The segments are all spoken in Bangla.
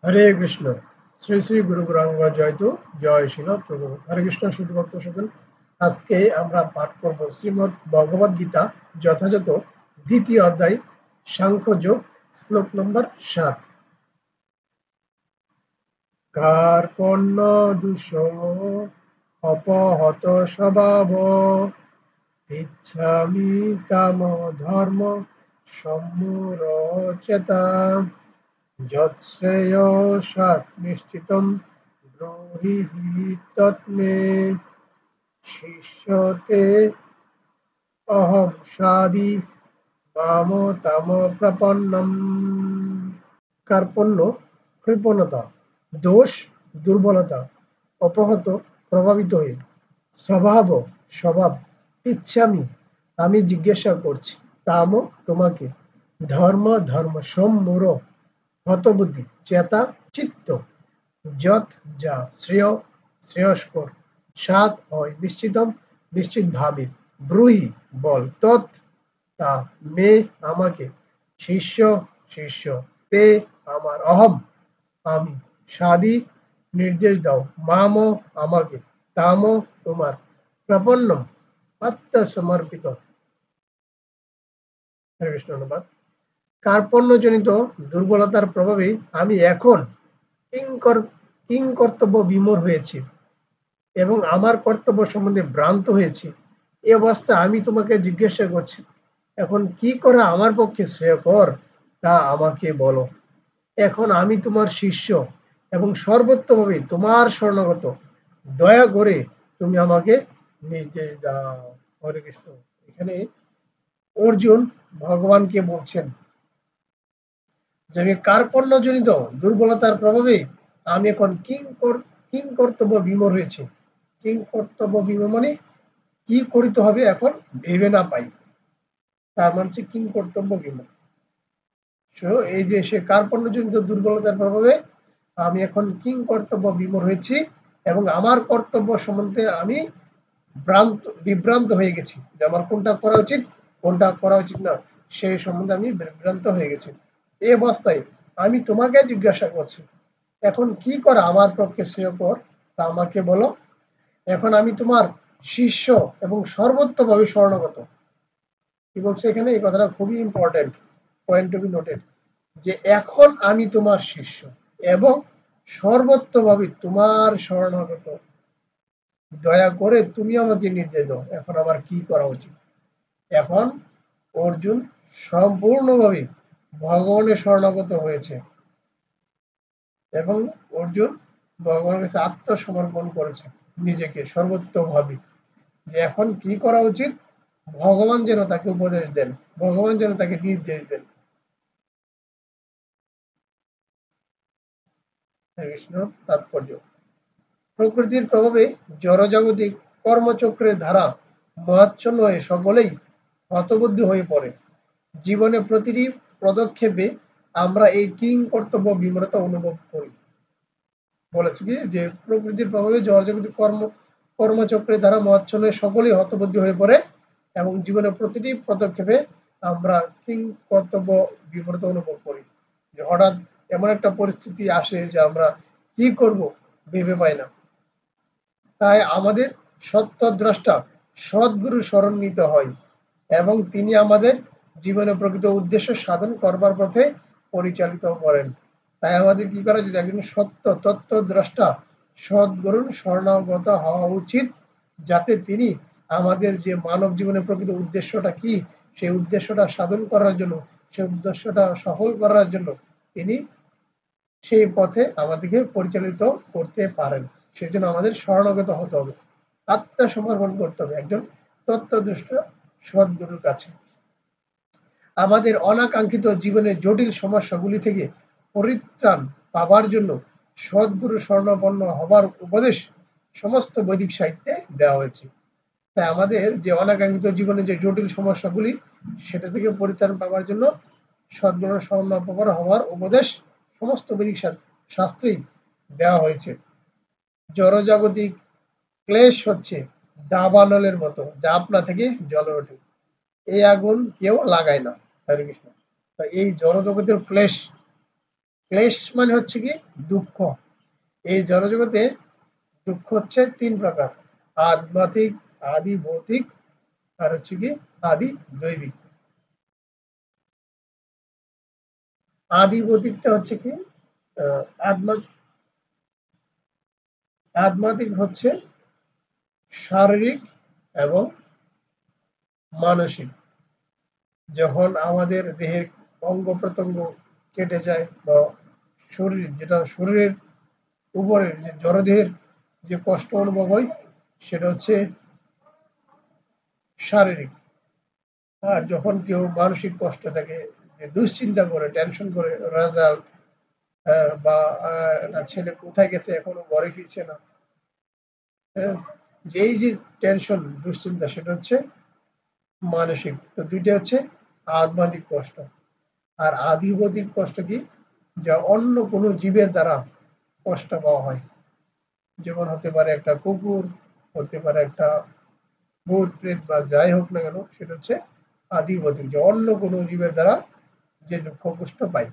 হরে কৃষ্ণ। শ্রী শ্রী গুরু গৌরাঙ্গ জয়তু। জয় শিল প্রভুপাদ। হরে কৃষ্ণ শুধু ভক্ত সকল, আজকে আমরা পাঠ করব শ্রীমদ্ ভগবদ গীতা, যথাযথ দ্বিতীয় অধ্যায় সাংখ্যযোগ, শ্লোক নম্বর 7। কার্পণ্য দোষ অপহত স্বভাব ইচ্ছামি কাম ধর্ম সম্মুরচেতা যৎশ্রেয়সাৎ নিশ্চিতং ব্রূহি তন্মে শিষ্যতে অহং সাধি মাম তাম প্রপন্নম। কার্পণ্য কৃপণতা, দোষ দুর্বলতা, অপহত প্রভাবিত হয়ে, স্বভাব ইচ্ছামি আমি জিজ্ঞাসা করছি, তাম তোমাকে, ধর্ম সম্মূঢ় হতবুদ্ধি, চেতা চিত্ত, যৎ যা শ্রেয়স্কর, সাত হয় নিশ্চিতম নিশ্চিতভাবে, ব্রূহি বল, তৎ তা, মে আমাকে, শিষ্য তে আমার, অহম আমি, সাধি নির্দেশ দাও, মাম আমাকে, তাম তোমার, প্রপন্নম আত্মসমর্পিত। হরে কৃষ্ণ। অনুবাদ: কার্পণ্যজনিত দুর্বলতার প্রভাবে আমি এখন কিংকর্তব্য বিমূঢ় হয়েছি এবং আমার কর্তব্য সম্বন্ধে ভ্রান্ত হয়েছি। এ অবস্থায় আমি তোমাকে জিজ্ঞাসা করছি, এখন কি করা আমার পক্ষে শ্রেয়কর তা আমাকে বলো। এখন আমি তোমার শিষ্য এবং সর্বোত্তমভাবে তোমার শরণাগত। দয়া করে তুমি আমাকে নির্দেশ দাও। হরে কৃষ্ণ। এখানে অর্জুন ভগবানকে বলছেন যে আমি কার্পণ্যজনিত দুর্বলতার প্রভাবে আমি এখন কিংকর্তব্য বিমূঢ় হয়েছি। কিংকর্তব্য বিমূঢ় মানে কি করিতে হবে এখন ভেবে না পাই, তার মানে হচ্ছে কিংকর্তব্য বিমূঢ়। এই যে সে কার্পণ্যজনিত দুর্বলতার প্রভাবে আমি এখন কিংকর্তব্য বিমূঢ় হয়েছি এবং আমার কর্তব্য সম্বন্ধে আমি বিভ্রান্ত হয়ে গেছি, যে আমার কোনটা করা উচিত কোনটা করা উচিত না সেই সম্বন্ধে আমি বিভ্রান্ত হয়ে গেছি। এই অবস্থায় আমি তোমাকে জিজ্ঞাসা করছি, এখন কি করা আমার পক্ষে শ্রেয়কর তা আমাকে বলো। এখন আমি তোমার শিষ্য এবং সর্বোত্তমভাবে শরণাগত। কি বলছে এখানে, এই কথাটা খুবই important point to be noted, যে এখন আমি তোমার শিষ্য এবং সর্বোত্তমভাবে তোমার শরণাগত। দয়া করে তুমি আমাকে নির্দেশ দাও এখন আমার কি করা উচিত। এখন অর্জুন সম্পূর্ণভাবে ভগবানের শরণাগত হয়েছে এবং অর্জুন ভগবানের কাছে আত্মসমর্পণ করেছে নিজেকে সর্বোত্তমভাবে, যে এখন কি করা উচিত ভগবান যেন তাকে উপদেশ দেন, ভগবান যেন তাকে নির্দেশ দেন। কৃষ্ণ তাৎপর্য: প্রকৃতির প্রভাবে জড়জাগতিক কর্মচক্রের ধারা মহাচ্ছন্ন হয়ে সকলেই হতবুদ্ধি হয়ে পড়ে। জীবনে প্রতিটি পদক্ষেপে আমরা এই কিংকর্তব্য বিমূঢ়তা অনুভব করি। বলেছে কি যে প্রকৃতির প্রভাবে জড়জাগতিক কর্মচক্রের দ্বারা মহাচ্ছন্ন হয়ে সকলেই হতবুদ্ধি হয়ে পড়ে এবং জীবনের প্রতিটি পদক্ষেপে আমরা কিংকর্তব্য বিমূঢ়তা অনুভব করি, যে হঠাৎ এমন একটা পরিস্থিতি আসে যে আমরা কি করব ভেবে পাই না। তাই আমাদের সত্যদ্রষ্টা সদ্গুরু শরণ নিতে হয় এবং তিনি আমাদের জীবনের প্রকৃত উদ্দেশ্য সাধন করবার পথে পরিচালিত করেন। তাই আমাদের কি করা উচিত, একজন সত্য তত্ত্বদ্রষ্টা সদ্গুরুর শরণাগত হওয়া উচিত, যাতে তিনি আমাদের যে মানব জীবনের প্রকৃত উদ্দেশ্যটা কি সেই উদ্দেশ্যটা সাধন করার জন্য, সেই উদ্দেশ্যটা সফল করার জন্য তিনি সেই পথে আমাদেরকে পরিচালিত করতে পারেন। সেজন্য আমাদের শরণাগত হতে হবে, আত্মসমর্পণ করতে হবে একজন তত্ত্বদ্রষ্টা সদ্গুরুর কাছে। আমাদের অনাকাঙ্ক্ষিত জীবনের জটিল সমস্যাগুলি থেকে পরিত্রাণ পাবার জন্য সদ্গুরু শরণাপন্ন হবার উপদেশ সমস্ত বৈদিক সাহিত্যে দেওয়া হয়েছে। তাই আমাদের যে অনাকাঙ্ক্ষিত জীবনের যে জটিল সমস্যাগুলি সেটা থেকে পরিত্রাণ পাবার জন্য সদ্গুরু শরণাপন্ন হওয়ার উপদেশ সমস্ত বৈদিক শাস্ত্রেই দেওয়া হয়েছে। জড়জাগতিক ক্লেশ হচ্ছে দাবানলের মতো, যা আপনা থেকে জ্বলে ওঠে, এই আগুন কেউ লাগায় না। হরে কৃষ্ণ। এই জড়জগতের ক্লেশ ক্লেশ মানে হচ্ছে কি দুঃখ। এই জড়জগতে দুঃখ হচ্ছে ৩ প্রকার, আধ্যাত্মিক, আদি ভৌতিক আর হচ্ছে কি আদি দৈবিক। আদি ভৌতিকটা হচ্ছে কি আধ্যাত্মিক হচ্ছে শারীরিক এবং মানসিক। যখন আমাদের দেহের অঙ্গ প্রত্যঙ্গ কেটে যায় বা শরীর যেটা শরীরের উপরে যে জড়দেহের যে কষ্ট অনুভব হয় সেটা হচ্ছে শারীরিক। আর যখন কেউ মানসিক কষ্ট থাকে, যে দুশ্চিন্তা করে, টেনশন করে, রেজাল্ট বা ছেলে কোথায় গেছে এখনো ঘরে ফিরছে না, হ্যাঁ, যেই যে টেনশন দুশ্চিন্তা সেটা হচ্ছে মানসিক। তো দুইটা হচ্ছে আধ্যাত্মিক কষ্ট। আর আধিভৌতিক কষ্ট কি, যা অন্য কোনো জীবের দ্বারা কষ্ট পাওয়া হয়, যেমন হতে পারে একটা কুকুর, হতে পারে একটা ভূত প্রেত বা যাই হোক না কেন, সেটা হচ্ছে আধিভৌতিক, যে অন্য কোনো জীবের দ্বারা যে দুঃখ কষ্ট পায়।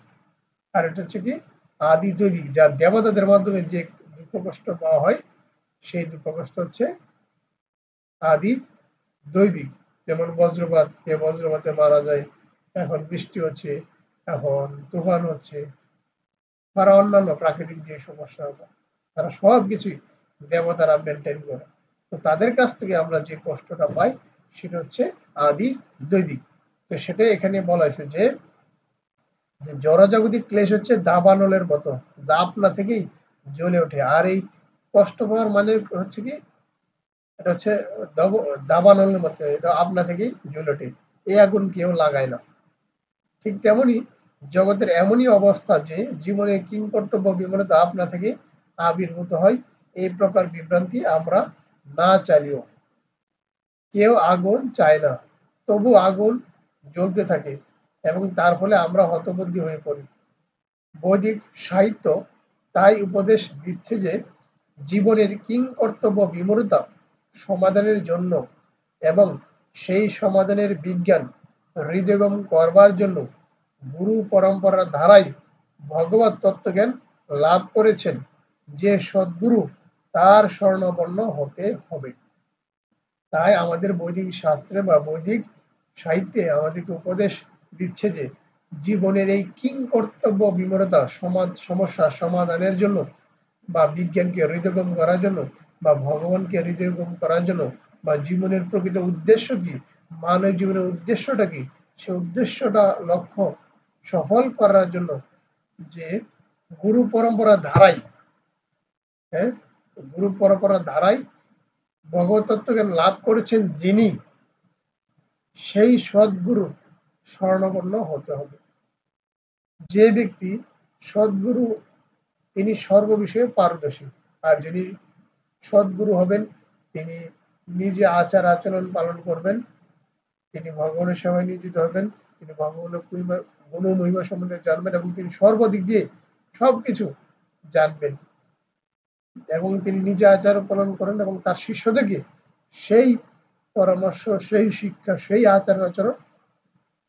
আর এটা হচ্ছে কি আদি দৈবিক, যা দেবতাদের মাধ্যমে যে দুঃখ কষ্ট পাওয়া হয় সেই দুঃখ কষ্ট হচ্ছে আদি দৈবিক। যেমন বজ্রপাত, কে বজ্রপাতে মারা যায়, এখন বৃষ্টি হচ্ছে, এখন তুফান হচ্ছে, তারা অন্যান্য প্রাকৃতিক যে সমস্যা, তারা সব কিছুই দেবতারা মেনটেন করে। তো তাদের কাছ থেকে আমরা যে কষ্টটা পাই সেটা হচ্ছে আদি দৈবিক। তো সেটাই এখানে বলা হয়েছে যে জড়জাগতিক ক্লেশ হচ্ছে দাবানলের মতো, যা আপনা থেকেই জ্বলে ওঠে। আর এই কষ্ট পাওয়ার মানে হচ্ছে কি, এটা হচ্ছে দাবানলের মতো, এটা আপনা থেকেই জ্বলে ওঠে, এই আগুন কেউ লাগায় না। ঠিক তেমনি জগতের এমনই অবস্থা যে জীবনে কিংকর্তব্য বিমূঢ়তা আপনা থেকে আবির্ভূত হয়। এই প্রকার বিভ্রান্তি আমরা না চাইলেও, কেউ আগুন চায় না, তবু আগুন জ্বলতে থাকে এবং তার ফলে আমরা হতবুদ্ধি হয়ে পড়ি। বৈদিক সাহিত্য তাই উপদেশ দিচ্ছে যে জীবনের কিংকর্তব্য বিমূঢ়তা সমাধানের জন্য এবং সেই সমাধানের বিজ্ঞান হৃদয়ঙ্গম করবার জন্য গুরু পরম্পরার ধারায় ভগবত তত্ত্বজ্ঞান লাভ করেছেন যে সদ্গুরু, তার শরণাপন্ন হতে হবে। তাই আমাদের বৈদিক শাস্ত্রে বা বৈদিক সাহিত্যে আমাদেরকে উপদেশ দিচ্ছে যে জীবনের এই কিংকর্তব্য বিমূঢ়তা সমস্যা সমাধানের জন্য বা বিজ্ঞানকে হৃদয়ঙ্গম করার জন্য বা ভগবানকে হৃদয়ঙ্গম করার জন্য বা জীবনের প্রকৃত উদ্দেশ্য কি, মানব জীবনের উদ্দেশ্যটা কি, সে উদ্দেশ্যটা লক্ষ্য সফল করার জন্য যে গুরু পরম্পরা ধারায়, হ্যাঁ, গুরু পরম্পরার ধারায় ভগবত তত্ত্বজ্ঞান লাভ করেছেন যিনি, সেই সদ্গুরু শরণাপন্ন হতে হবে। যে ব্যক্তি সদ্গুরু তিনি সর্ববিষয়ে পারদর্শী। আর যিনি সদ্গুরু হবেন তিনি নিজে আচার আচরণ পালন করবেন, তিনি ভগবানের সেবায় নিয়োজিত হবেন, তিনি ভগবানের গুণ মহিমা সম্বন্ধে জানবেন এবং তিনি সর্বদিক দিয়ে সবকিছু জানবেন এবং তিনি নিজে আচার পালন করেন এবং তার শিষ্যদেরকে সেই পরামর্শ, সেই শিক্ষা, সেই আচার আচরণ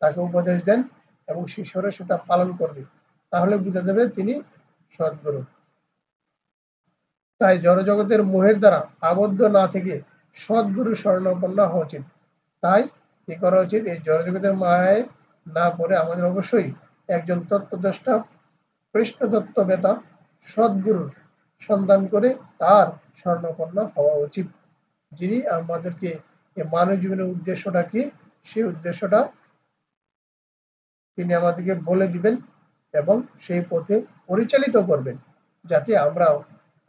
তাকে উপদেশ দেন এবং শিষ্যরা সেটা পালন করবে। তাহলে বোঝা যাবে তিনি সদ্গুরু। তাই জড়জগতের মোহের দ্বারা আবদ্ধ না থেকে সদ্গুরু শরণাপন্ন হওয়া উচিত। তাই কি করা উচিত, এই জড়জগতের মায়ায় না পড়ে আমাদের অবশ্যই একজন তত্ত্বদ্রষ্টা, কৃষ্ণতত্ত্ববেতা, সদ্গুরুর সন্ধান করে তার শরণাপন্ন হওয়া উচিত, যিনি আমাদেরকে মানব জীবনের উদ্দেশ্যটা কি সেই উদ্দেশ্যটা তিনি আমাদেরকে বলে দিবেন এবং সেই পথে পরিচালিত করবেন, যাতে আমরা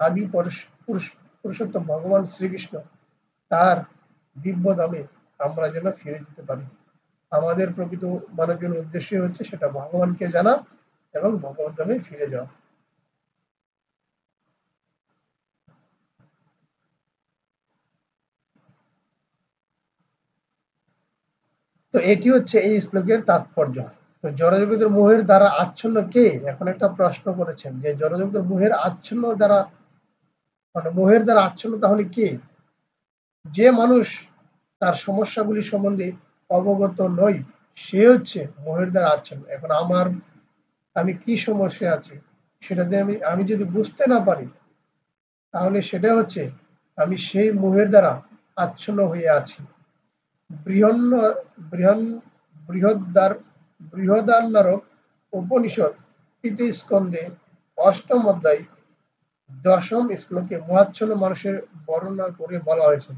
আদি পুরুষোত্তম ভগবান শ্রীকৃষ্ণ তার দিব্য ধামে আমরা যেন ফিরে যেতে পারি। আমাদের প্রকৃত মানব জীবনের উদ্দেশ্য হচ্ছে সেটা ভগবানকে জানা এবং ভগবান ধামে ফিরে যাওয়া। তো এটি হচ্ছে এই শ্লোকের তাৎপর্য। তো জড়জগতের মোহের দ্বারা আচ্ছন্ন কে, এখন একটা প্রশ্ন করেছেন যে জড়জগতের মোহের আচ্ছন্ন দ্বারা, মানে মোহের দ্বারা আচ্ছন্ন তাহলে কে? যে মানুষ তার সমস্যাগুলি সম্বন্ধে অবগত নয় সে হচ্ছে মোহের দ্বারা আচ্ছন্ন। এখন আমি কি সমস্যা আছি, সেটা যে আমি যদি বুঝতে না পারি, তাহলে সেটা হচ্ছে আমি সেই মোহের দ্বারা আচ্ছন্ন হয়ে আছি। বৃহন্ন বৃহন বৃহদ্বার বৃহদান্নারক উপনিষদ ৩য় স্কন্ধে ৮ম অধ্যায় ১০ম শ্লোকে মোহাচ্ছন্ন মানুষের বর্ণনা করে বলা হয়েছে,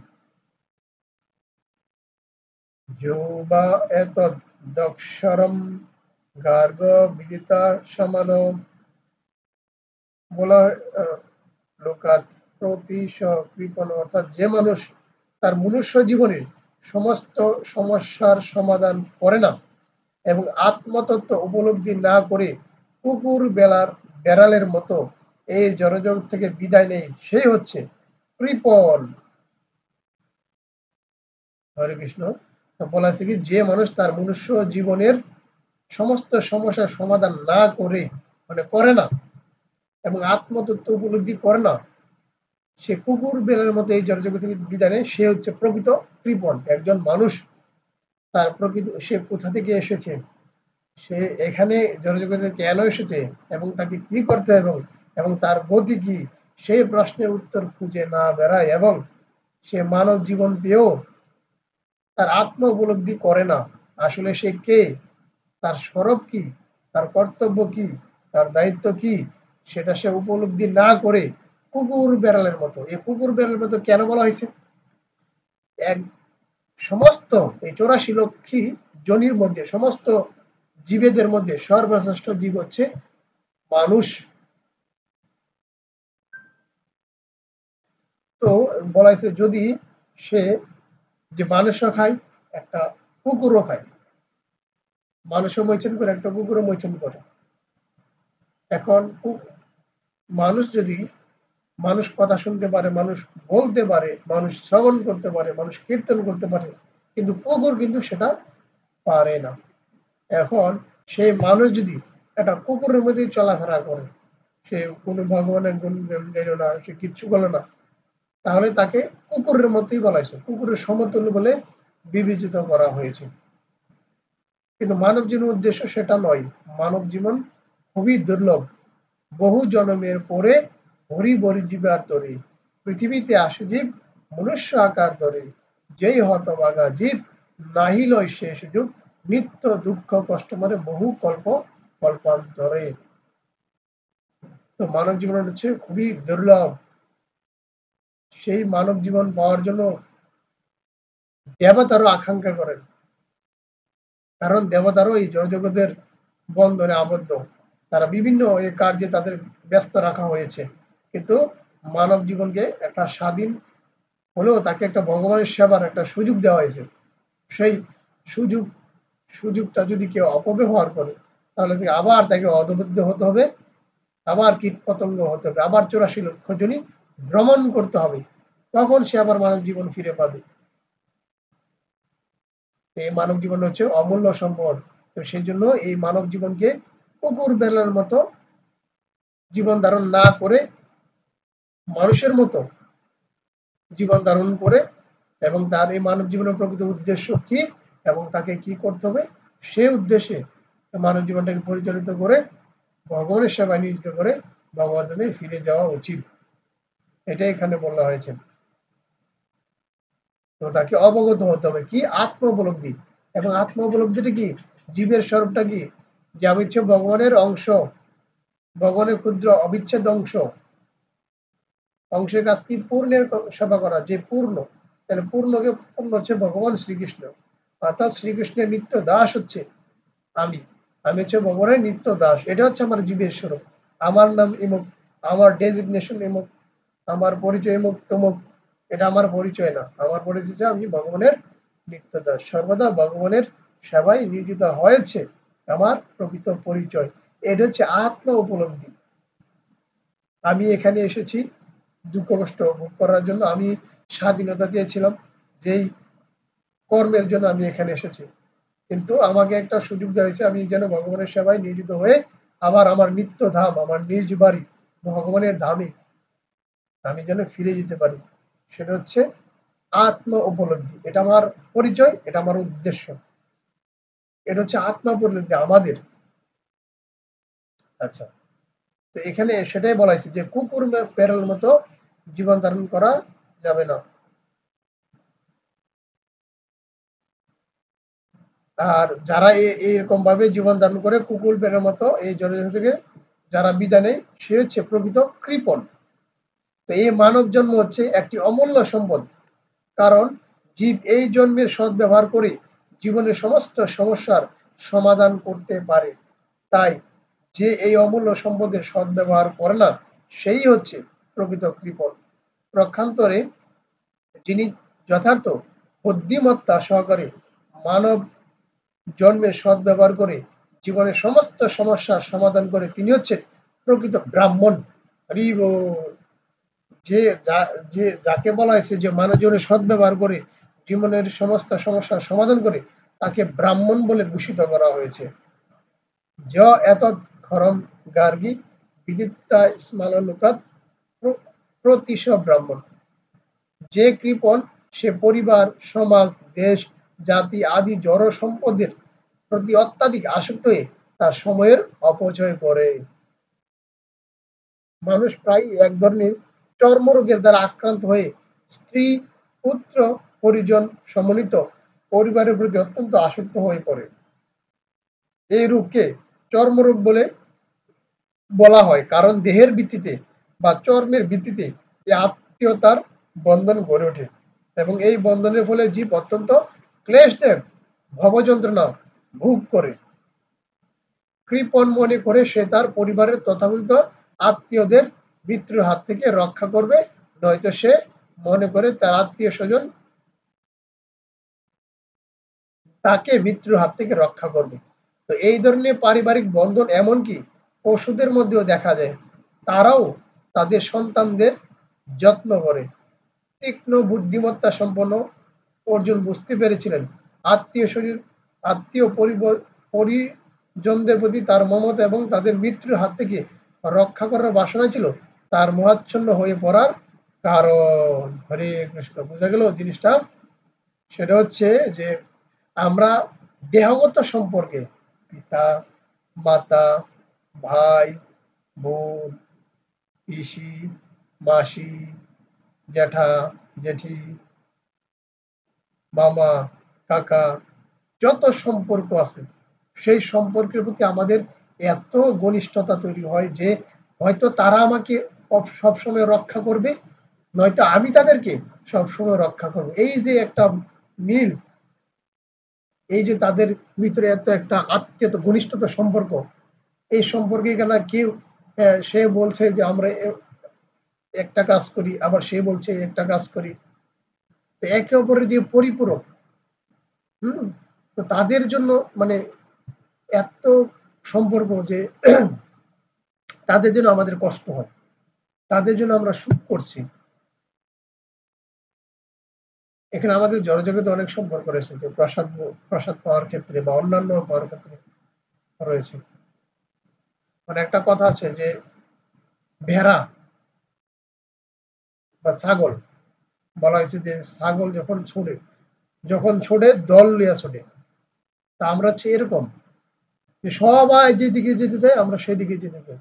যো বা এতদক্ষরম গার্গ বিদিতা সমাল বলা লোকাত প্রতিশ কৃপণ, অর্থাৎ যে মানুষ তার মনুষ্য জীবনের সমস্ত সমস্যার সমাধান করে না এবং আত্মতত্ত্ব উপলব্ধি না করে কুকুর বেড়ালের মতো এই জড়জগৎ থেকে বিদায় নেই, সেই হচ্ছে কৃপণ। হরে কৃষ্ণ। বলা আছে কি, যে মানুষ তার মনুষ্য জীবনের সমস্ত সমস্যার সমাধান না করে, মানে করে না, এবং আত্মতত্ত্ব উপলব্ধি করে না, সে কুকুর বেড়ালের মতো এই জড়জগৎ থেকে বিদায় নেয়, সে হচ্ছে প্রকৃত কৃপণ। একজন মানুষ তার প্রকৃত সে কোথা থেকে এসেছে, সে এখানে জড়জগতে কেন এসেছে এবং তাকে কি করতে হবে এবং তার গতি কি, সেই প্রশ্নের উত্তর খুঁজে না বেড়ায় এবং সে মানব জীবন পেয়েও তার আত্ম উপলব্ধি করে না, আসলে সে কে, তার স্বরূপ কি, তার কর্তব্য কি, তার দায়িত্ব কি, সেটা সে উপলব্ধি না করে কুকুর বেড়ালের মতো। এই কুকুর বেড়ালের মতো কেন বলা হয়েছে? এক সমস্ত এই ৮৪ লক্ষী জনির মধ্যে সমস্ত জীবেদের মধ্যে সর্বশ্রেষ্ঠ জীব হচ্ছে মানুষ। তো বলা হয়েছে যদি সে, যে মানুষও খায়, একটা কুকুরও খায়, মানুষও মৈথুন করে, একটা কুকুরও মৈথুন করে। এখন মানুষ যদি, মানুষ কথা শুনতে পারে, মানুষ বলতে পারে, মানুষ শ্রবণ করতে পারে, মানুষ কীর্তন করতে পারে, কিন্তু কুকুর কিন্তু সেটা পারে না। এখন সেই মানুষ যদি একটা কুকুরের মধ্যে চলাফেরা করে, সে কোনো ভগবানের গুণ গাইল না, সে কিচ্ছু করলো না, তাহলে তাকে কুকুরের মতোই বলা হয়েছে, কুকুরের সমতুল্য বলে বিবেচিত করা হয়েছে। কিন্তু মানব জীবনের উদ্দেশ্য সেটা নয়। মানব জীবন খুবই দুর্লভ। বহু জন্মের পরে হরি বরি জীবার তরে পৃথিবীতে আসে জীব মনুষ্য আকার ধরে, যেই হতভাগা জীব নাহি লয় সে সুযোগ, নিত্য দুঃখ কষ্ট মরে বহু কল্প কল্পান্তরে। তো মানব জীবন হচ্ছে খুবই দুর্লভ। সেই মানব জীবন পাওয়ার জন্য দেবতারও আকাঙ্ক্ষা করেন, কারণ দেবতারও এই জড়জগতের বন্ধনে আবদ্ধ, তারা বিভিন্ন এই কার্যে তাদের ব্যস্ত রাখা হয়েছে, কিন্তু মানব জীবনকে একটা স্বাধীন হলেও তাকে একটা ভগবানের সেবার একটা সুযোগ দেওয়া হয়েছে। সেই সুযোগ সুযোগটা যদি কেউ অপব্যবহার করে, তাহলে আবার তাকে অধঃপতিত হতে হবে, আবার কীট পতঙ্গ হতে হবে, আবার ৮৪ লক্ষ জনই ভ্রমণ করতে হবে, তখন সে আবার মানব জীবন ফিরে পাবে। এই মানব জীবন হচ্ছে অমূল্য সম্পদ। তো সেই জন্য এই মানব জীবনকে কুকুর বেলার মতো জীবন ধারণ না করে মানুষের মতো জীবন ধারণ করে, এবং তার এই মানব জীবনের প্রকৃত উদ্দেশ্য কি এবং তাকে কি করতে হবে, সেই উদ্দেশ্যে মানব জীবনটাকে পরিচালিত করে ভগবানের সেবায় নিয়োজিত করে ভগবানের ফিরে যাওয়া উচিত, এটাই এখানে বলা হয়েছে। তো তাকে অবগত হতে হবে কি, আত্ম উপলব্ধি। এবং আত্ম উপলব্ধিটা কি, জীবের স্বরূপটা কি, যে আমি হচ্ছে ভগবানের অংশ, ভগবানের ক্ষুদ্র অবিচ্ছেদ্য অংশের কাজ কি, পূর্ণের সেবা করা, যে পূর্ণ, তাহলে পূর্ণকে পূর্ণ হচ্ছে ভগবান শ্রীকৃষ্ণ, অর্থাৎ শ্রীকৃষ্ণের নিত্য দাস হচ্ছে আমি, আমি হচ্ছে ভগবানের নিত্য দাস, এটা হচ্ছে আমার জীবের স্বরূপ। আমার নাম ইমুক, আমার ডেজিগনেশন ইমুক, আমার পরিচয় ইমুক তমুক, এটা আমার পরিচয় না। আমার পরিচয় আমি ভগবানের নিত্য দাস, সর্বদা ভগবানের সেবায় নিয়োজিত হয়েছে আমার প্রকৃত পরিচয়। এটা হচ্ছে আত্ম উপলব্ধি। আমি এখানে এসেছি দুঃখ কষ্ট ভোগ করার জন্য, আমি স্বাধীনতা চেয়েছিলাম, যেই কর্মের জন্য আমি এখানে এসেছি, কিন্তু আমাকে একটা সুযোগ দেওয়া হয়েছে, আমি যেন ভগবানের সেবায় নিয়োজিত হয়ে আবার আমার নিত্য ধাম, আমার নিজ বাড়ি ভগবানের ধামে আমি যেন ফিরে যেতে পারি। সেটা হচ্ছে আত্ম উপলব্ধি। এটা আমার পরিচয়, এটা আমার উদ্দেশ্য, এটা হচ্ছে আত্ম উপলব্ধি আমাদের। আচ্ছা, তো এখানে সেটাই বলা হয়েছে যে কুকুর বেড়াল মতো জীবন ধারণ করা যাবে না। আর যারা এরকম ভাবে জীবন ধারণ করে কুকুর বেড়ার মতো এই জনজাতি থেকে যারা বিদায় নেয় সে হচ্ছে প্রকৃত কৃপণ। তো এই মানব জন্ম হচ্ছে একটি অমূল্য সম্পদ, কারণ জীব এই জন্মের সদ্ব্যবহার করে জীবনের সমস্ত সমস্যার সমাধান করতে পারে। তাই যে এই অমূল্য সম্পদের সদ্ব্যবহার করে না সেই হচ্ছে প্রকৃত কৃপণ। পক্ষান্তরে যিনি যথার্থ বুদ্ধিমত্তা সহকারে মানব জন্মের সদ্ব্যবহার করে জীবনের সমস্ত সমস্যার সমাধান করে তিনি হচ্ছেন প্রকৃত ব্রাহ্মণ। হরি বল। যে যাকে বলা হয়েছে যে মানব জীবনের সদ্ব্যবহার করে জীবনের সমস্ত সমস্যার সমাধান করে তাকে ব্রাহ্মণ বলে ঘোষিত করা হয়েছে। য এতৎ খরম গার্গী বিদিত্তা স্মালোকাত প্রতিশ ব্রাহ্মণ। যে কৃপণ সে পরিবার, সমাজ, দেশ, জাতি আদি জড় সম্পদের প্রতি অত্যাধিক আসক্ত হয়ে তার সময়ের অপচয় করে। মানুষ প্রায় এক ধরনের চর্মরোগের দ্বারা আক্রান্ত হয়ে স্ত্রী, পুত্র, পরিজন সমন্বিত পরিবারের প্রতি অত্যন্ত আসক্ত হয়ে পড়ে। এই রোগকে চর্মরোগ বলে বলা হয়, কারণ দেহের ভিত্তিতে বা চর্মের ভিত্তিতে এই আত্মীয়তার বন্ধন গড়ে ওঠে এবং এই বন্ধনের ফলে জীব অত্যন্ত ক্লেশদায়ক ভবযন্ত্রণা ভোগ করে। কৃপণ মনে করে সে তার পরিবারের তথাকথিত আত্মীয়দের মৃত্যুর হাত থেকে রক্ষা করবে, নয়তো সে মনে করে তার আত্মীয় স্বজন তাকে মৃত্যুর হাত থেকে রক্ষা করবে। তো এই ধরনের পারিবারিক বন্ধন এমনকি পশুদের মধ্যেও দেখা যায়। তারাও তাদের সন্তানদের যত্ন করে। তীক্ষ্ণ বুদ্ধিমত্তা সম্পন্ন অর্জুন বুঝতে পেরেছিলেন আত্মীয় পরিজনদের প্রতি তার মমতা এবং তাদের মৃত্যুর হাত থেকে রক্ষা করার বাসনা ছিল তার মোহাচ্ছন্ন হয়ে পড়ার কারণ। হরে কৃষ্ণ। বোঝা গেল জিনিসটা? সেটা হচ্ছে যে আমরা দেহগত সম্পর্কে পিতা, মাতা, ভাই, বোন, পিসি, মাসি, জ্যাঠা, জেঠি, মামা, কাকা, যত সম্পর্ক আছে সেই সম্পর্কের প্রতি আমাদের এত ঘনিষ্ঠতা তৈরি হয় যে হয়তো তারা আমাকে সবসময় রক্ষা করবে, নয়তো আমি তাদেরকে সবসময় রক্ষা করবো। এই যে একটা মিল, এই যে তাদের ভিতরে এত একটা আত্মীয়তা ঘনিষ্ঠতা সম্পর্ক, এই সম্পর্কে কেন কেউ সে বলছে যে আমরা একটা কাজ করি, আবার সে বলছে একটা কাজ করি, তো একে অপরের যে পরিপূরক। তো তাদের জন্য মানে এত সম্পর্ক যে তাদের জন্য আমাদের কষ্ট হয়, তাদের জন্য আমরা সুখ করছি। এখানে আমাদের জড়জগতে অনেক সম্পর্ক রয়েছে, যে প্রসাদ পাওয়ার ক্ষেত্রে বা অন্যান্য পাওয়ার ক্ষেত্রে রয়েছে। মানে একটা কথা আছে যে ভেড়া বা ছাগল, বলা হয়েছে যে ছাগল যখন ছোটে দল লিয়া ছোটে। তা আমরা হচ্ছে এরকম যে সবাই যেদিকে যেতে চাই আমরা সেদিকে যেতে চাই,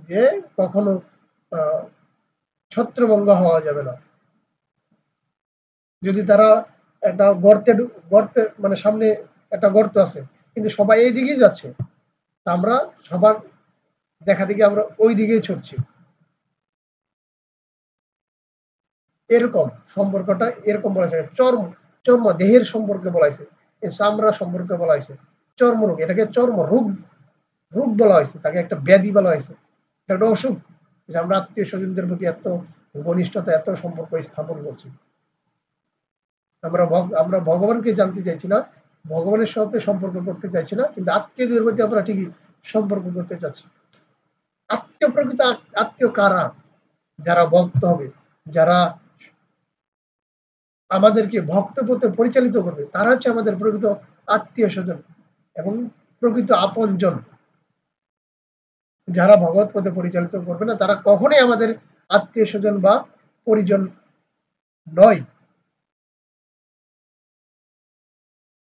যে কখনো ছত্রভঙ্গ হওয়া যাবে না। যদি তারা একটা গর্তে মানে সামনে একটা গর্ত আছে কিন্তু সবাই এই দিকেই যাচ্ছে, তা আমরা সবার দেখা দেখি আমরা ওই দিকেই ছুটছি। এরকম সম্পর্কটা এরকম বলা যায়। চর্ম দেহের সম্পর্কে বলা হয়েছে, চামড়া সম্পর্কে বলা হয়েছে চর্মরোগ, এটাকে চর্ম রোগ বলা হয়েছে, তাকে একটা ব্যাধি বলা হয়েছে, একটা অসুখ, যে আমরা আত্মীয় স্বজনদের প্রতি এত ঘনিষ্ঠতা এত সম্পর্ক স্থাপন করছি। আমরা ভগবানকে জানতে চাইছি না, ভগবানের সাথে সম্পর্ক করতে চাইছি না, কিন্তু আত্মীয়দের প্রতি আমরা ঠিকই সম্পর্ক করতে চাচ্ছি। প্রকৃত আত্মীয় কারা? যারা ভক্ত হবে, যারা আমাদেরকে ভক্ত পথে পরিচালিত করবে, তারা হচ্ছে আমাদের প্রকৃত আত্মীয় স্বজন এবং প্রকৃত আপনজন। যারা ভগবত পথে পরিচালিত করবে না তারা কখনোই আমাদের আত্মীয় স্বজন বা পরিজন নয়।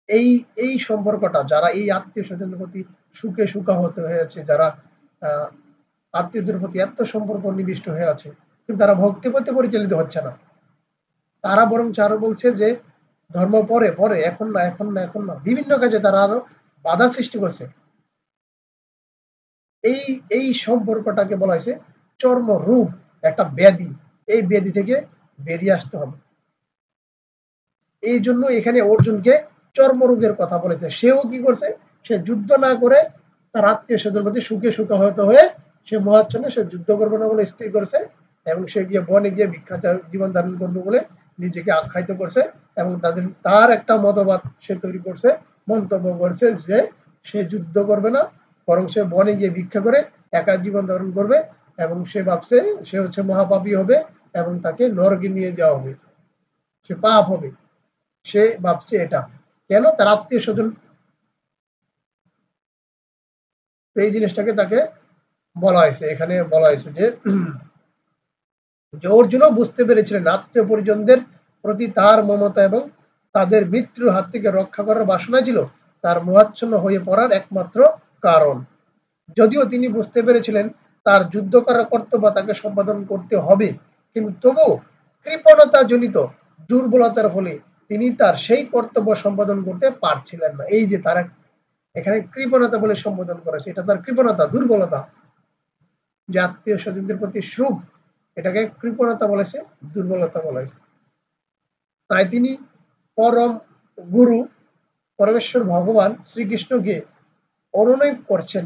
এই এই সম্পর্কটা, যারা এই আত্মীয় স্বজনের প্রতি সুখে সুখাহত হয়েছে, যারা আত্মীয়দের প্রতি এত সম্পর্ক নিবিষ্ট হয়ে আছে, কিন্তু তারা ভক্তি পথে পরিচালিত হচ্ছে না। তারা বরং আরো বলছে যে ধর্ম পরে পরে, এখন না, এখন না, এখন না, বিভিন্ন কাজে তারা আরো বাধা সৃষ্টি করছে। এই এই সম্পর্কটাকে বলা হয়েছে চর্মরোগ, একটা ব্যাধি। এই ব্যাধি থেকে বেরিয়ে আসতে হবে। এই জন্য এখানে অর্জুনকে চর্মরোগের কথা বলেছে। সেও কি করছে, সে যুদ্ধ না করে তার আত্মীয় স্বজনের প্রতি সুখে সুখাহত হয়ে সে মহাচ্ছন্ন, সে যুদ্ধ করবে না বলে স্থির করেছে, এবং সে গিয়ে বনে গিয়ে ভিক্ষা জীবন ধারণ করবে বলে নিজেকে আখ্যায়িত করছে, এবং তার একটা মতবাদ সে তৈরি করছে, মন্তব্য করছে যে সে যুদ্ধ করবে না, বরং সে বনে গিয়ে ভিক্ষা করে একা জীবন ধারণ করবে, এবং সে ভাবছে সে হচ্ছে মহাপাপী হবে এবং তাকে নরকে নিয়ে যাওয়া হবে, সে পাপ হবে। সে ভাবছে এটা কেন, তার আত্মীয় স্বজন এই জিনিসটাকে তাকে বলা হয়েছে, এখানে বলা হয়েছে যে অর্জুনও বুঝতে পেরেছিলেন আত্মীয় পরিজনদের প্রতি তার মমতা এবং তাদের মৃত্যুর হাত থেকে রক্ষা করার বাসনা ছিল তার মোহাচ্ছন্ন হয়ে পড়ার একমাত্র কারণ। যদিও তিনি বুঝতে পেরেছিলেন তার যুদ্ধ করার কর্তব্য তাকে সম্পাদন করতে হবে, কিন্তু তবু কৃপণতা জনিত দুর্বলতার ফলে তিনি তার সেই কর্তব্য সম্পাদন করতে পারছিলেন না। এই যে তার এখানে কৃপণতা বলে সম্বোধন করেছে, এটা তার কৃপণতা, দুর্বলতা। যে আত্মীয় স্বজনদের প্রতি সুখ, এটাকে কৃপণতা বলেছে, দুর্বলতা বলেছে। তাই তিনি পরম গুরু পরমেশ্বর ভগবান শ্রীকৃষ্ণকে অনুনয় করছেন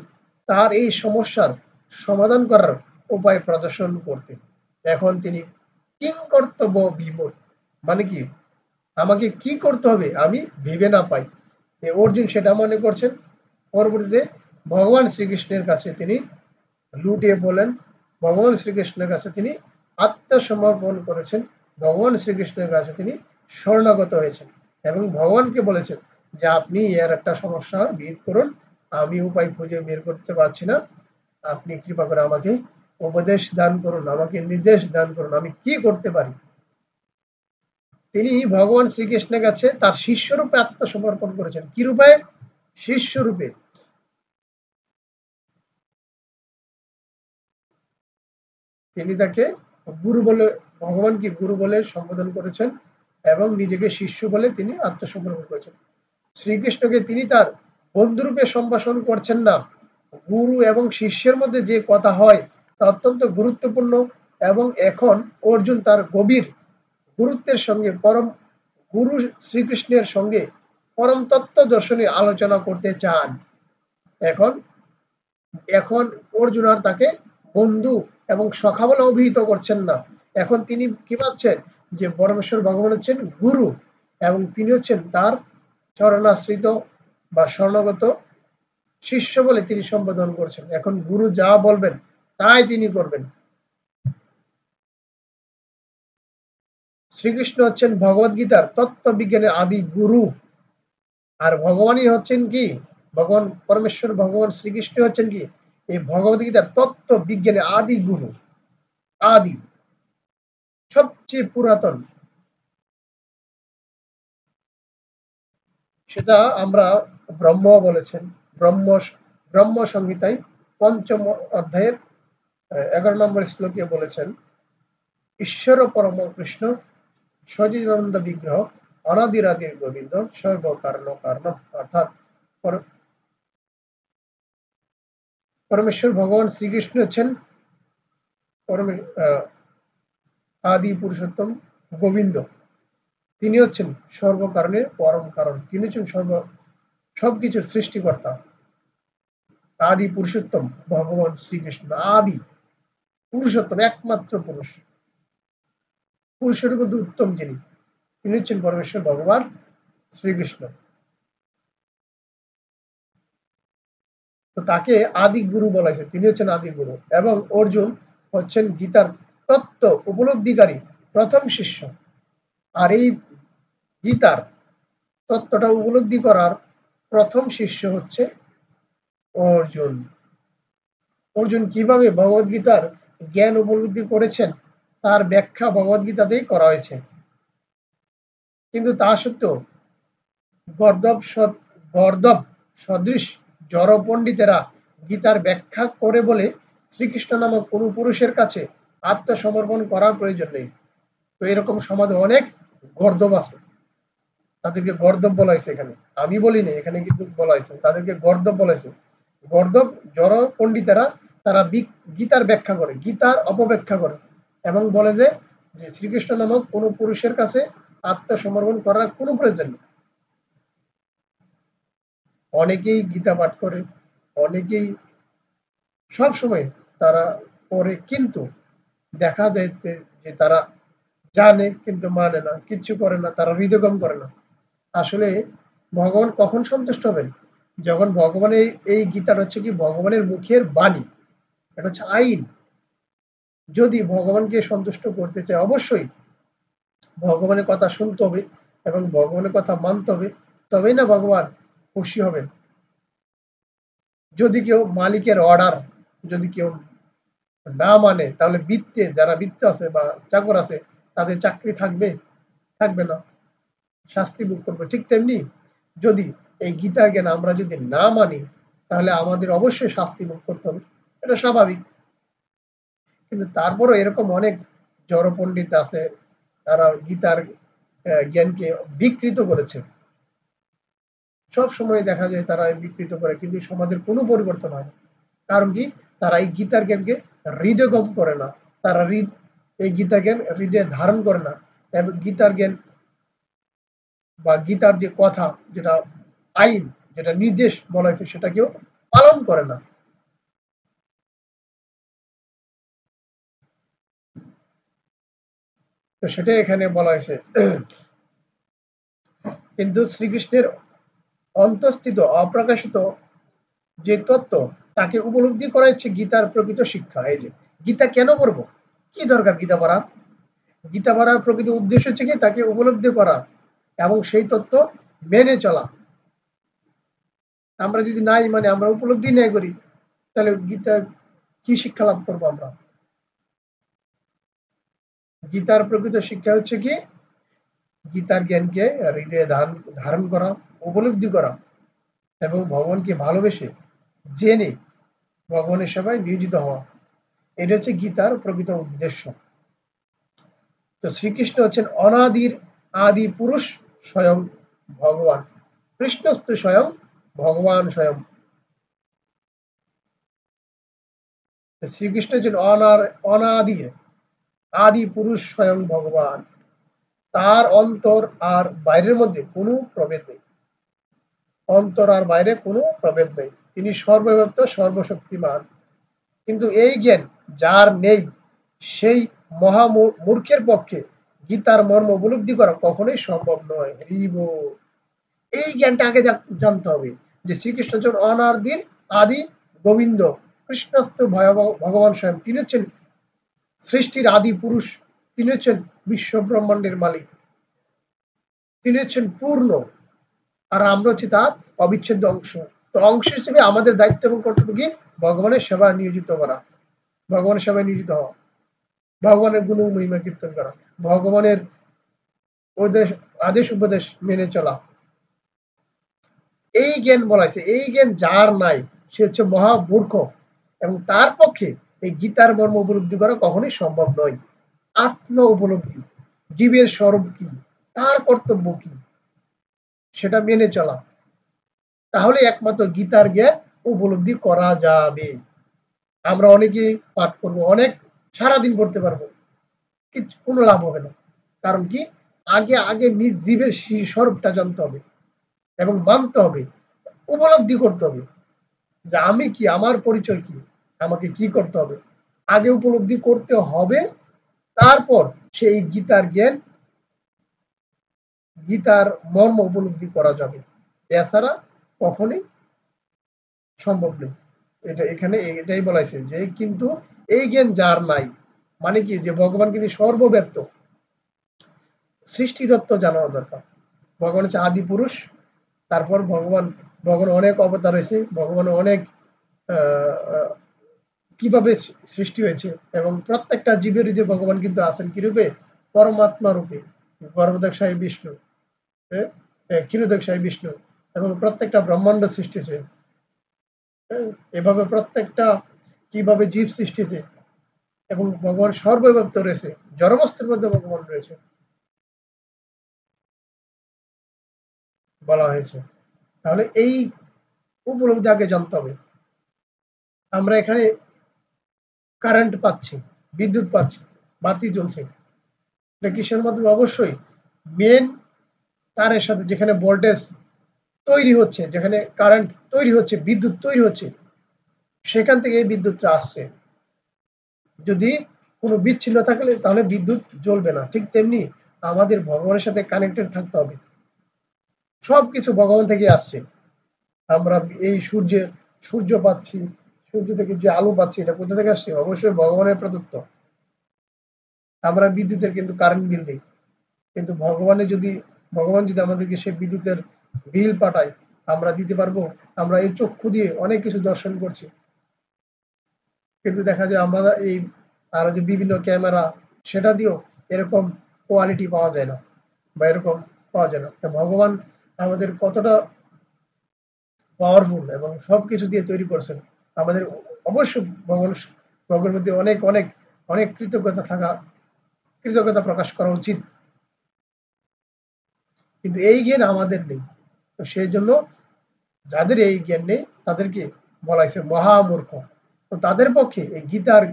তার এই সমস্যার সমাধান করার উপায় প্রদর্শন করতে। এখন তিনি কিং কর্তব্য বিমূঢ়, মানে কি, আমাকে কি করতে হবে আমি ভেবে না পাই, অর্জুন সেটা মনে করছেন। পরবর্তীতে ভগবান শ্রীকৃষ্ণের কাছে তিনি লুটিয়ে পড়লেন, ভগবান শ্রীকৃষ্ণের কাছে তিনি আত্মসমর্পণ করেছেন, ভগবান শ্রীকৃষ্ণের কাছে তিনি শরণাগত হয়েছেন এবং ভগবানকে বলেছেন যে আপনি এর একটা সমস্যা বিদ করুন, আমি উপায় খুঁজে বের করতে পারছি না, আপনি কৃপা করে আমাকে উপদেশ দান করুন, আমাকে নির্দেশ দান করুন, আমি কি করতে পারি। তিনি ভগবান শ্রীকৃষ্ণের কাছে তার শিষ্য রূপে আত্মসমর্পণ করেছেন। কি রূপে? শিষ্য রূপে। তিনি তাকে গুরু বলে, ভগবানকে গুরু বলে সম্বোধন করেছেন এবং নিজেকে শিষ্য বলে তিনি আত্মসমর্পণ করেছেন। শ্রীকৃষ্ণকে তিনি তার বন্ধুরূপে সম্ভাষণ করছেন না। গুরু এবং শিষ্যের মধ্যে যে কথা হয় তা অত্যন্ত গুরুত্বপূর্ণ, এবং এখন অর্জুন তার গভীর গুরুত্বের সঙ্গে পরম গুরু শ্রীকৃষ্ণের সঙ্গে পরম তত্ত্ব দর্শনে আলোচনা করতে চান। এখন এখন অর্জুন আর তাকে বন্ধু এবং সখা বলে অভিহিত করছেন না। এখন তিনি কি ভাবছেন যে পরমেশ্বর ভগবান হচ্ছেন গুরু এবং তিনি হচ্ছেন তার চরণাশ্রিত বা শরণাগত শিষ্য বলে তিনি সম্বোধন করছেন। এখন গুরু যা বলবেন তাই তিনি করবেন। শ্রীকৃষ্ণ হচ্ছেন ভগবদ গীতার তত্ত্ব বিজ্ঞানের আদি গুরু, আর ভগবানই হচ্ছেন কি, ভগবান পরমেশ্বর ভগবান শ্রীকৃষ্ণ হচ্ছেন কি এই ভগবদ গীতার তত্ত্ব বিজ্ঞানের আদি গুরু, আদি, সবচেয়ে পুরাতন। সেটা আমরা ব্রহ্ম বলেছেন, ব্রহ্ম সংহিতায় পঞ্চম অধ্যায়ের 11 নম্বর শ্লোকে বলেছেন, ঈশ্বর পরম কৃষ্ণ সচিদানন্দ বিগ্রহ অনাদিরাদির গোবিন্দ সর্বকারণ কারণম, অর্থাৎ পরমেশ্বর ভগবান শ্রীকৃষ্ণ হচ্ছেন আদি পুরুষোত্তম গোবিন্দ, তিনি হচ্ছেন সর্বকারণের পরম কারণ, তিনি হচ্ছেন সবকিছুর সৃষ্টিকর্তা। আদি পুরুষোত্তম ভগবান শ্রীকৃষ্ণ, আদি পুরুষোত্তম, একমাত্র পুরুষ, পুরুষের মধ্যে উত্তম যিনি, তিনি হচ্ছেন পরমেশ্বর ভগবান শ্রীকৃষ্ণ। তো তাকে আদি গুরু বলা হয়েছে, তিনি হচ্ছেন আদি গুরু, এবং অর্জুন হচ্ছেন গীতার তত্ত্ব উপলব্ধিকারী প্রথম শিষ্য। আর এই গীতার তত্ত্বটা উপলব্ধি করার প্রথম শিষ্য হচ্ছে অর্জুন। অর্জুন কিভাবে ভগবদ্গীতার জ্ঞান উপলব্ধি করেছেন তার ব্যাখ্যা ভগবদ্গীতাতেই করা হয়েছে। কিন্তু তা সত্ত্বেও গর্দভ সদৃশ জড় পণ্ডিতেরা গীতার ব্যাখ্যা করে বলে শ্রীকৃষ্ণ নামক কোন পুরুষের কাছে আত্মসমর্পণ করার প্রয়োজন নেই। তো এরকম সমাজে অনেক গর্দভ আছে, তাদেরকে গর্দভ বলা হয়েছে এখানে, আমি বলি না, এখানে কিন্তু বলা হয়েছে তাদেরকে গর্দভ বলা হয়েছে। গর্দভ জড় পণ্ডিতেরা তারা গীতার ব্যাখ্যা করে, গীতার অপব্যাখ্যা করে এবং বলে যে শ্রীকৃষ্ণ নামক কোন পুরুষের কাছে আত্মসমর্পণ করার কোনো প্রয়োজন নেই। অনেকেই গীতা পাঠ করে, অনেকেই সব সময় তারা পড়ে, কিন্তু দেখা যাইতে যে তারা জানে কিন্তু মানে না, কিচ্ছু করে না, তারা হৃদয়ঙ্গম করে না। আসলে ভগবান কখন সন্তুষ্ট হবেন? যখন ভগবানের এই গীতাটা হচ্ছে কি ভগবানের মুখের বাণী, এটা হচ্ছে আইন। যদি ভগবানকে সন্তুষ্ট করতে চায় অবশ্যই ভগবানের কথা শুনতে হবে এবং ভগবানের কথা মানতে হবে, তবেই না ভগবান খুশি হবেন। যদি কেউ মালিকের অর্ডার যদি কেউ না মানে, তাহলে বৃত্তে যারা বৃত্ত আছে বা চাকর আছে তাদের চাকরি থাকবে? থাকবে না, শাস্তি ভোগ করবে। ঠিক তেমনি যদি এই গীতার জ্ঞান আমরা যদি না মানি, তাহলে আমাদের অবশ্যই শাস্তি ভোগ করতে হবে, এটা স্বাভাবিক। কিন্তু তারপরও এরকম অনেক জড় পণ্ডিত আছে, তারা গীতার জ্ঞানকে বিকৃত করেছে। সব সময় দেখা যায় তারা বিকৃত করে, কিন্তু সমাজের কোনো পরিবর্তন হয় না। কারণ কি? তারা এই গীতার জ্ঞানকে হৃদয়ঙ্গম করে না, তারা এই গীতা জ্ঞান হৃদয়ে ধারণ করে না, এবং গীতার জ্ঞান বা গীতার যে কথা, যেটা আইন, যেটা নির্দেশ বলা হয়েছে, সেটা কেউ পালন করে না। তো সেটাই এখানে বলা হয়েছে। কিন্তু শ্রীকৃষ্ণের অন্তঃস্থিত অপ্রকাশিত যে তত্ত্ব, তাকে উপলব্ধি করা হচ্ছে গীতার প্রকৃত শিক্ষা। এই যে গীতা কেন পড়বো, কি দরকার গীতা পড়ার? গীতা পড়ার প্রকৃত উদ্দেশ্য হচ্ছে কি তাকে উপলব্ধি করা এবং সেই তত্ত্ব মেনে চলা। আমরা যদি নাই মানে আমরা উপলব্ধি নাই করি, তাহলে গীতার কি শিক্ষা লাভ করবো আমরা? গীতার প্রকৃত শিক্ষা হচ্ছে কি গীতার জ্ঞানকে হৃদয়ে ধারণ করা, উপলব্ধি করা এবং ভগবানকে ভালোবেসে জেনে ভগবানের সেবায় নিয়োজিত হওয়া। এটা হচ্ছে গীতার প্রকৃত উদ্দেশ্য। তো শ্রীকৃষ্ণ হচ্ছেন অনাদির আদি পুরুষ, স্বয়ং ভগবান। কৃষ্ণস্তু স্বয়ং ভগবান স্বয়ং। শ্রীকৃষ্ণ হচ্ছেন অনাদির আদি পুরুষ, স্বয়ং ভগবান। তার অন্তর আর বাইরের মধ্যে কোনো প্রভেদ নেই, অন্তর আর বাইরে কোনো প্রভেদ নেই। তিনি সর্বব্যাপ্ত, সর্বশক্তিমান। কিন্তু এই জ্ঞান যার নেই, সেই মহামূর্খের পক্ষে গীতার মর্ম উপলব্ধি করা কখনোই সম্ভব নয়। এই জ্ঞানটা আগে জানতে হবে যে শ্রীকৃষ্ণ হচ্ছেন অনাদির আদি গোবিন্দ, কৃষ্ণস্থ ভগবান স্বয়ং। তিনি হচ্ছেন সৃষ্টির আদি পুরুষ, তিনি হচ্ছেন বিশ্ব ব্রহ্মাণ্ডের মালিক, তিনি হচ্ছেন পূর্ণ, আর আমরা হচ্ছি তার অবিচ্ছেদ্য অংশ। তো অংশ হিসেবে আমাদের দায়িত্ব এবং কর্তব্য কি ভগবানের সেবায় নিয়োজিত করা, ভগবানের সেবায় নিয়োজিত হওয়া, ভগবানের গুণ মহিমা কীর্তন করা, ভগবানের আদেশ উপদেশ মেনে চলা। এই জ্ঞান বলা হয়েছে। এই জ্ঞান যার নাই সে হচ্ছে মহামূর্খ, এবং তার পক্ষে এই গীতার মর্ম উপলব্ধি করা কখনোই সম্ভব নয়। আত্ম উপলব্ধি, জীবের স্বরূপ কি, তার কর্তব্য কি, সেটা মেনে চলা, তাহলে একমাত্র গীতার জ্ঞান উপলব্ধি করা যাবে। আমরা অনেকে পাঠ করবো, অনেক সারাদিন পড়তে পারবো, কিছু কোনো লাভ হবে না। কারণ কি? আগে আগে নিজ জীবের স্বরূপটা জানতে হবে এবং মানতে হবে, উপলব্ধি করতে হবে যে আমি কি, আমার পরিচয় কি, আমাকে কি করতে হবে, আগে উপলব্ধি করতে হবে। তারপর সেই গীতার জ্ঞান, গীতার মর্ম উপলব্ধি করা যাবে, এছাড়া কখনোই সম্ভব নেই। এটা এখানে এটাই বলা হয়েছে যে কিন্তু এই জ্ঞান যার নাই, মানে কি যে ভগবান কিন্তু সর্বব্যাপ্ত, সৃষ্টিতত্ত্ব জানা দরকার। ভগবান হচ্ছে আদি পুরুষ, তারপর ভগবান অনেক অবতার হয়েছে, ভগবান অনেক কিভাবে সৃষ্টি হয়েছে, এবং প্রত্যেকটা জীবের যে ভগবান কিন্তু আছেন কি রূপে? পরমাত্মা রূপে, গর্ভদাক সাহেব বিষ্ণু। ক্ষীরোদকশায়ী বিষ্ণু এবং প্রত্যেকটা ব্রহ্মাণ্ড সৃষ্টি হয়েছে। এভাবে প্রত্যেকটা কিভাবে জীব সৃষ্টি হয়েছে এবং ভগবান সর্বব্যাপ্ত রয়েছে, জড়বস্তুর মধ্যে ভগবান রয়েছে বলা হয়েছে। তাহলে এই উপলব্ধি আগে জানতে হবে। আমরা এখানে কারেন্ট পাচ্ছি, বিদ্যুৎ পাচ্ছি, বাতি জ্বলছে, এটা কিসের মাধ্যমে? অবশ্যই মেন তারের সাথে যেখানে ভোল্টেজ তৈরি হচ্ছে, যেখানে কারেন্ট তৈরি হচ্ছে, বিদ্যুৎ তৈরি হচ্ছে, সেখান থেকে এই বিদ্যুৎটা আসছে। যদি কোনো বিচ্ছিন্ন থাকলে তাহলে বিদ্যুৎ জ্বলবে না। ঠিক তেমনি আমাদের ভগবানের সাথে কানেক্টেড থাকতে হবে। সবকিছু ভগবান থেকে আসছে। আমরা এই সূর্য পাচ্ছি, সূর্য থেকে যে আলো পাচ্ছি, এটা কোথা থেকে আসছে? অবশ্যই ভগবানের প্রদত্ত। আমরা বিদ্যুতের কিন্তু কারেন্ট বিল দিই, কিন্তু ভগবান যদি আমাদেরকে সেই বিদ্যুতের বিল পাঠায়, আমরা দিতে পারবো? আমরা এই চক্ষু দিয়ে অনেক কিছু দর্শন করছি, কিন্তু দেখা যায় আমরা এই তারা যে বিভিন্ন ক্যামেরা, সেটা দিয়েও এরকম কোয়ালিটি পাওয়া যায় না বা এরকম পাওয়া যায় না। তা ভগবান আমাদের কতটা পাওয়ারফুল এবং সবকিছু দিয়ে তৈরি করছেন। আমাদের অবশ্যই ভগবানের মধ্যে অনেক অনেক অনেক কৃতজ্ঞতা প্রকাশ করা উচিত, কিন্তু এই জ্ঞান আমাদের নেই। তো সেই জন্য যাদের এই জ্ঞান নেই তাদেরকে বলা হয়েছে মহামূর্খ। তো তাদের পক্ষে এই গীতার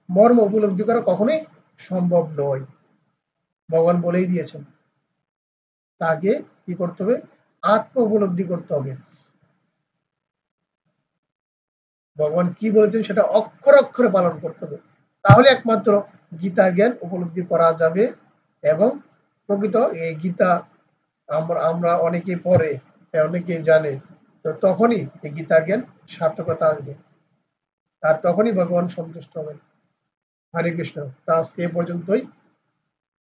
মর্ম উপলব্ধি করা কখনোই সম্ভব নয়। ভগবান বলেই দিয়েছেন, তাকে কি করতে হবে? আত্ম উপলব্ধি করতে হবে। ভগবান কি বলেছেন সেটা অক্ষরে অক্ষরে পালন করতে হবে, তাহলে একমাত্র গীতার জ্ঞান উপলব্ধি করা যাবে। এবং প্রকৃত এই গীতা আমরা অনেকে পড়ে, অনেকে জানে, তো তখনই এই গীতার জ্ঞান সার্থকতা আসবে, আর তখনই ভগবান সন্তুষ্ট হবেন। হরে কৃষ্ণ। তা আজকে এ পর্যন্তই।